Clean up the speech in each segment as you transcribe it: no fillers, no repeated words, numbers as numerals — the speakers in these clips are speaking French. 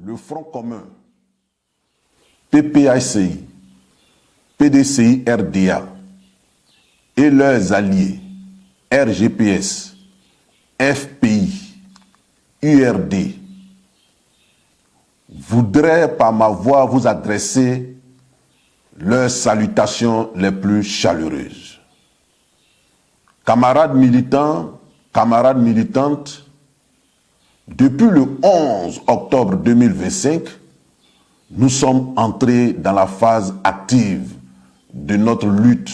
le Front commun, PPACI, PDCI-RDA et leurs alliés RGPS, FPI, URD, voudraient par ma voix vous adresser leurs salutations les plus chaleureuses. Camarades militants, camarades militantes, depuis le 11 octobre 2025, nous sommes entrés dans la phase active de notre lutte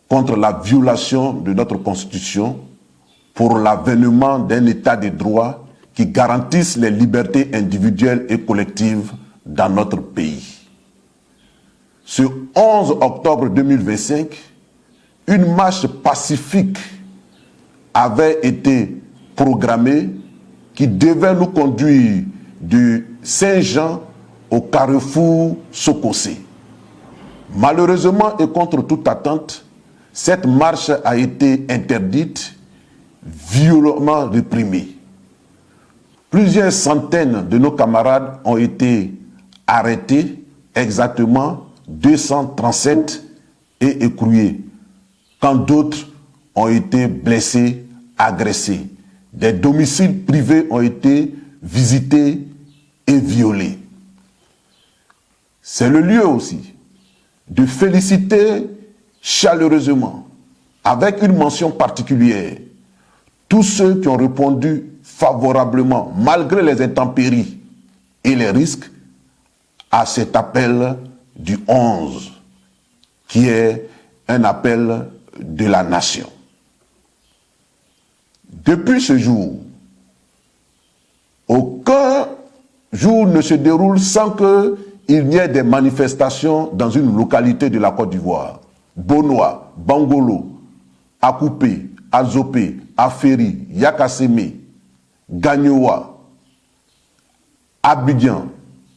contre la violation de notre Constitution pour l'avènement d'un état de droit qui garantisse les libertés individuelles et collectives dans notre pays. Ce 11 octobre 2025, une marche pacifique avait été programmée qui devait nous conduire du Saint-Jean au carrefour Sokosé. Malheureusement et contre toute attente, cette marche a été interdite, violemment réprimée. Plusieurs centaines de nos camarades ont été arrêtés, exactement 237 et écroués, quand d'autres ont été blessés, agressés. Des domiciles privés ont été visités et violés. C'est le lieu aussi de féliciter chaleureusement, avec une mention particulière, tous ceux qui ont répondu favorablement, malgré les intempéries et les risques, à cet appel du 11, qui est un appel de la nation. Depuis ce jour, aucun jour ne se déroule sans qu'il n'y ait des manifestations dans une localité de la Côte d'Ivoire. Bonoa, Bangolo, Akoupé, Azopé, Aferi, Yakasseme, Gagnoa, Abidjan,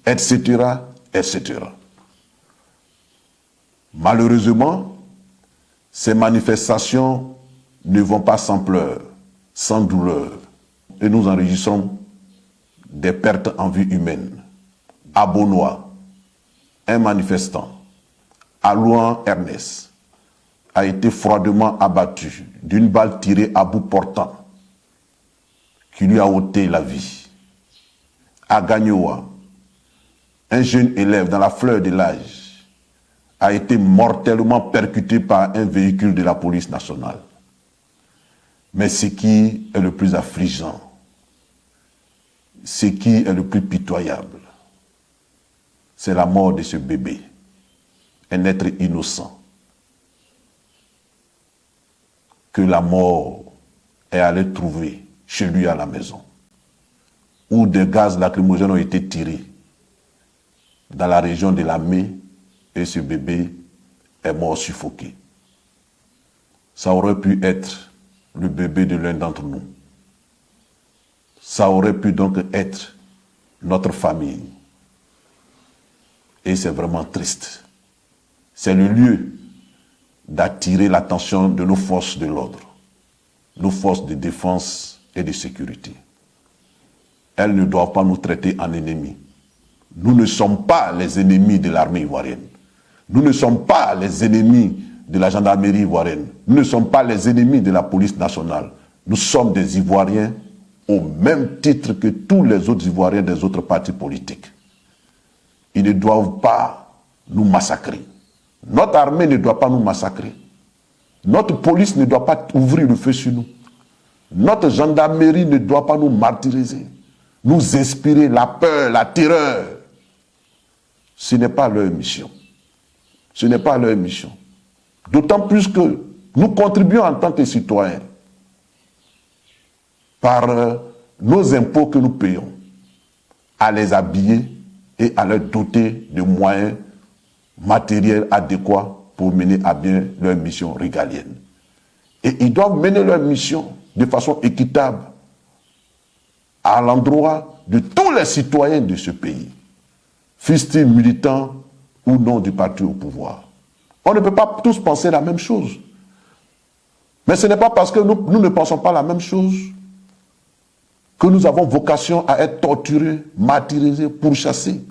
etc., etc. Malheureusement, ces manifestations ne vont pas sans pleurs, sans douleur, et nous enregistrons des pertes en vie humaine. À Bonoa, un manifestant, Alouan Ernest, a été froidement abattu d'une balle tirée à bout portant qui lui a ôté la vie. À Gagnoa, un jeune élève dans la fleur de l'âge a été mortellement percuté par un véhicule de la police nationale. Mais ce qui est le plus affligeant, ce qui est le plus pitoyable, c'est la mort de ce bébé, un être innocent, que la mort est allée trouver chez lui à la maison, où des gaz lacrymogènes ont été tirés dans la région de la main et ce bébé est mort suffoqué. Ça aurait pu être le bébé de l'un d'entre nous. Ça aurait pu donc être notre famille. Et c'est vraiment triste. C'est le lieu d'attirer l'attention de nos forces de l'ordre, nos forces de défense et de sécurité. Elles ne doivent pas nous traiter en ennemis. Nous ne sommes pas les ennemis de l'armée ivoirienne. Nous ne sommes pas les ennemis de la gendarmerie ivoirienne. Nous ne sommes pas les ennemis de la police nationale. Nous sommes des Ivoiriens au même titre que tous les autres Ivoiriens des autres partis politiques. Ils ne doivent pas nous massacrer. Notre armée ne doit pas nous massacrer. Notre police ne doit pas ouvrir le feu sur nous. Notre gendarmerie ne doit pas nous martyriser, nous inspirer la peur, la terreur. Ce n'est pas leur mission. Ce n'est pas leur mission. D'autant plus que nous contribuons en tant que citoyens par nos impôts que nous payons à les habiller et à leur doter de moyens matériels adéquats pour mener à bien leur mission régalienne. Et ils doivent mener leur mission de façon équitable à l'endroit de tous les citoyens de ce pays, fussent-ils militants ou non du parti au pouvoir. On ne peut pas tous penser la même chose. Mais ce n'est pas parce que nous ne pensons pas la même chose que nous avons vocation à être torturés, martyrisés, pourchassés.